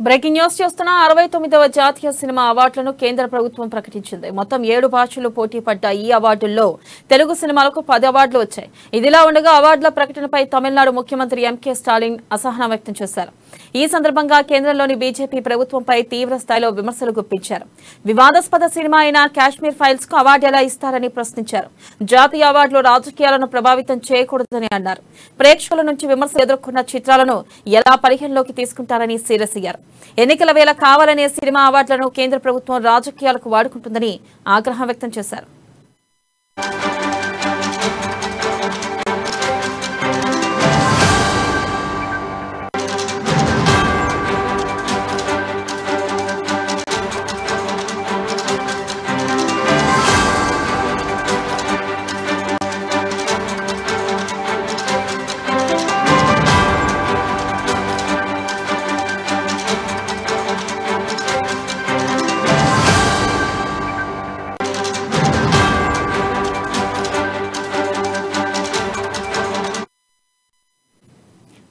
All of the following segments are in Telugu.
బ్రేకింగ్ న్యూస్ చూస్తున్న 69వ జాతీయ సినిమా అవార్డులను కేంద్ర ప్రభుత్వం ప్రకటించింది. మొత్తం 7 భాషల్లో పోటీ పడ్డ ఈ అవార్డుల్లో తెలుగు సినిమాలకు 10 అవార్డులు వచ్చాయి. ఇదిలా ఉండగా అవార్డుల ప్రకటనపై తమిళనాడు ముఖ్యమంత్రి ఎంకే స్టాలిన్ అసహనం వ్యక్తం చేశారు. ఈ సందర్భంగా కేంద్రంలోని బీజేపీ ప్రభుత్వంపై తీవ్ర స్థాయిలో విమర్శలు గుప్పించారు. వివాదాస్పద సినిమా అయిన కాశ్మీర్ ఫైల్స్ కు అవార్డు ఎలా ఇస్తారని ప్రశ్నించారు. జాతీయ అవార్డులు రాజకీయాలను ప్రభావితం చేయకూడదని అన్నారు. ప్రేక్షకుల నుంచి విమర్శలు ఎదుర్కొన్న చిత్రాలను ఎలా పరిగణలోకి తీసుకుంటారని సీరియస్ అయ్యారు. ఎన్నికల వేళ కావాలనే సినిమా అవార్డులను కేంద్ర ప్రభుత్వం రాజకీయాలకు వాడుకుంటుందని ఆగ్రహం వ్యక్తం చేశారు.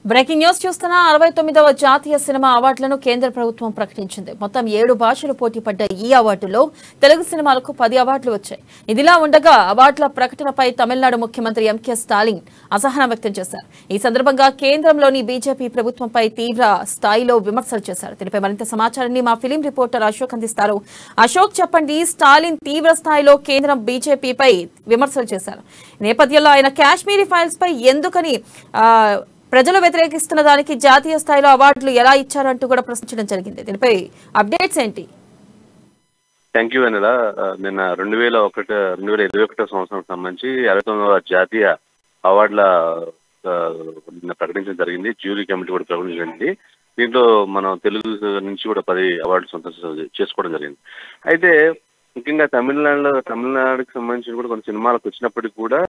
బ్రేకింగ్ న్యూస్ చూస్తున్న 69వ జాతీయ సినిమా అవార్డులను కేంద్ర ప్రభుత్వం ప్రకటించింది. మొత్తం 7 భాషలు పోటీ పడ్డ ఈ అవార్డులో తెలుగు సినిమాలకు 10 అవార్డులు వచ్చాయి. ఇదిలా ఉండగా అవార్డుల ప్రకటనపై తమిళనాడు ముఖ్యమంత్రి ఎంకే స్టాలిన్ అసహనం వ్యక్తం చేశారు. ఈ సందర్భంగా కేంద్రంలోని బీజేపీ ప్రభుత్వంపై తీవ్ర స్థాయిలో విమర్శలు చేశారు. దీనిపై మరింత సమాచారాన్ని మా ఫిలిం రిపోర్టర్ అశోక్ అందిస్తారు. అశోక్, చెప్పండి, స్టాలిన్ తీవ్ర స్థాయిలో కేంద్రం బీజేపీపై విమర్శలు చేశారు. నేపథ్యంలో ఆయన కాశ్మీరీ ఫైల్స్ పై ఎందుకని ప్రజలు వ్యతిరేకిస్తున్న దానికి జాతీయ స్థాయిలో అవార్డులు ఎలా ఇచ్చారంటూ కూడా ప్రశ్నించడం జరిగింది. దీనిపై అప్డేట్స్ ఏంటి? థ్యాంక్ యూ అనిల. నిన్న 2021 సంవత్సరం సంబంధించి 69వ జాతీయ అవార్డుల ప్రకటించడం జరిగింది. జ్యూరీ కమిటీ కూడా ప్రకటించింది. దీంట్లో మనం తెలుగు నుంచి కూడా 10 అవార్డులు సొంతం చేసుకోవడం జరిగింది. అయితే ముఖ్యంగా తమిళనాడుకి సంబంధించి కూడా కొన్ని సినిమాలకు వచ్చినప్పటికీ కూడా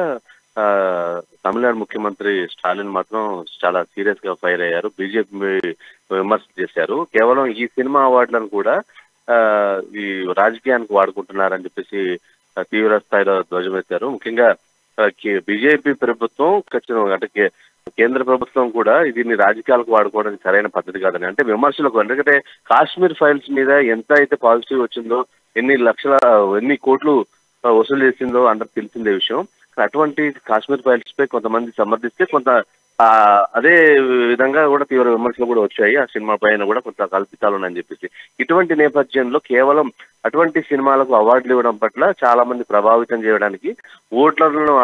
తమిళనాడు ముఖ్యమంత్రి స్టాలిన్ మాత్రం చాలా సీరియస్ గా ఫైర్ అయ్యారు. బీజేపీ విమర్శ చేశారు. కేవలం ఈ సినిమా అవార్డులను కూడా ఈ రాజకీయానికి వాడుకుంటున్నారని చెప్పేసి తీవ్ర స్థాయిలో ధ్వజమెత్తారు. ముఖ్యంగా బీజేపీ ప్రభుత్వం ఖచ్చితంగా అంటే కేంద్ర ప్రభుత్వం కూడా దీన్ని రాజకీయాలకు వాడుకోవడానికి సరైన పద్ధతి కాదని, అంటే విమర్శలకు, ఎందుకంటే కాశ్మీర్ ఫైల్స్ మీద ఎంత అయితే పాజిటివ్ వచ్చిందో, ఎన్ని కోట్లు వసూలు చేసిందో అందరికి తెలిసిందే విషయం. అటువంటి కాశ్మీర్ ఫైల్స్ పై కొంతమంది సమర్థిస్తే అదే విధంగా కూడా తీవ్ర విమర్శలు కూడా వచ్చాయి. ఆ సినిమా పైన కూడా కొంత కల్పితాలు ఉన్నాయని చెప్పేసి. ఇటువంటి నేపథ్యంలో కేవలం అటువంటి సినిమాలకు అవార్డులు ఇవ్వడం పట్ల చాలా మంది ప్రభావితం చేయడానికి ఓట్లను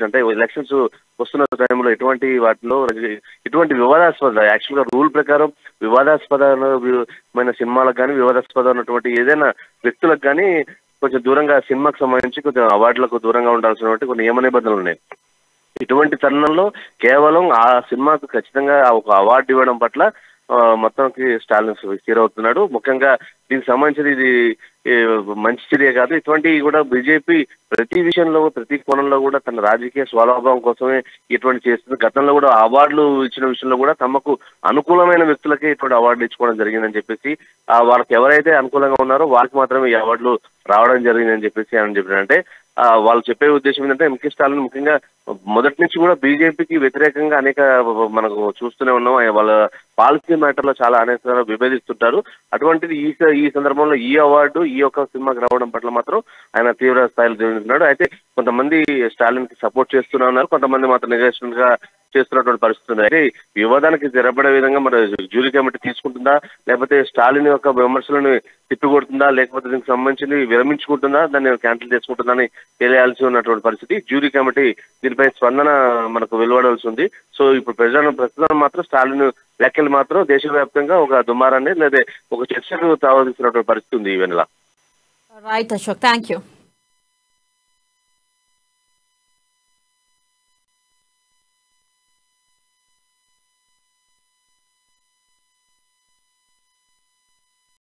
అంటే ఎలక్షన్స్ వస్తున్న టైంలో ఇటువంటి వివాదాస్పద, యాక్చువల్గా రూల్ ప్రకారం వివాదాస్పదమైన సినిమాలకు కానీ, వివాదాస్పదమైనటువంటి ఏదైనా వ్యక్తులకు కానీ కొంచెం దూరంగా, సినిమాకు సంబంధించి కొంచెం అవార్డులకు దూరంగా ఉండాల్సినటువంటి కొన్ని నియమ నిబంధనలు ఉన్నాయి. ఇటువంటి తరుణంలో కేవలం ఆ సినిమాకు ఖచ్చితంగా ఒక అవార్డు ఇవ్వడం పట్ల మొత్తానికి స్టాలిన్ ఫీర్ అవుతున్నాడు. ముఖ్యంగా దీనికి సంబంధించి ఇది మంచి చర్య కాదు. ఇటువంటివి కూడా బీజేపీ ప్రతి విషయంలో, ప్రతి కోణంలో కూడా తన రాజకీయ స్వలాభం కోసమే ఇటువంటి చేస్తుంది. గతంలో కూడా అవార్డులు ఇచ్చిన విషయంలో కూడా తమకు అనుకూలమైన వ్యక్తులకే ఇటువంటి అవార్డులు ఇచ్చుకోవడం జరిగిందని చెప్పేసి, వాళ్ళకి ఎవరైతే అనుకూలంగా ఉన్నారో వారికి మాత్రమే ఈ అవార్డులు రావడం జరిగిందని చెప్పేసి అని చెప్పారంటే, వాళ్ళు చెప్పే ఉద్దేశం ఏంటంటే ఎంకే స్టాలిన్ ముఖ్యంగా మొదటి నుంచి కూడా బీజేపీకి వ్యతిరేకంగా అనేక మనకు చూస్తూనే ఉన్నాం. వాళ్ళ పాలసీ మ్యాటర్లో చాలా అనేక విభేదిస్తుంటారు. అటువంటిది ఈ సందర్భంలో ఈ అవార్డు ఈ యొక్క సినిమాకి రావడం పట్ల మాత్రం ఆయన తీవ్ర స్థాయిలో జరుగుతున్నాడు. అయితే కొంతమంది స్టాలిన్ కి సపోర్ట్ చేస్తూనే ఉన్నారు, కొంతమంది మాత్రం నెగేషన్ గా చేస్తున్నటువంటి పరిస్థితి ఉంది. అయితే వివాదానికి తెరపడే విధంగా మరి జ్యూరీ కమిటీ తీసుకుంటుందా, లేకపోతే స్టాలిన్ యొక్క విమర్శలను తిప్పికొడుతుందా, లేకపోతే దీనికి సంబంధించి విరమించుకుంటుందా, దాన్ని క్యాన్సిల్ చేసుకుంటుందా అని తెలియాల్సి ఉన్నటువంటి పరిస్థితి. జ్యూరీ కమిటీ దీనిపై స్పందన మనకు వెలువడాల్సి ఉంది. సో ఇప్పుడు ప్రస్తుతం మాత్రం స్టాలిన్ వ్యాఖ్యలు మాత్రం దేశవ్యాప్తంగా ఒక దుమారాన్ని లేదా ఒక చర్చకు తావదీసినటువంటి పరిస్థితి ఉంది. ఈ వెనల రైట్ అశోక్, థ్యాంక్ యూ.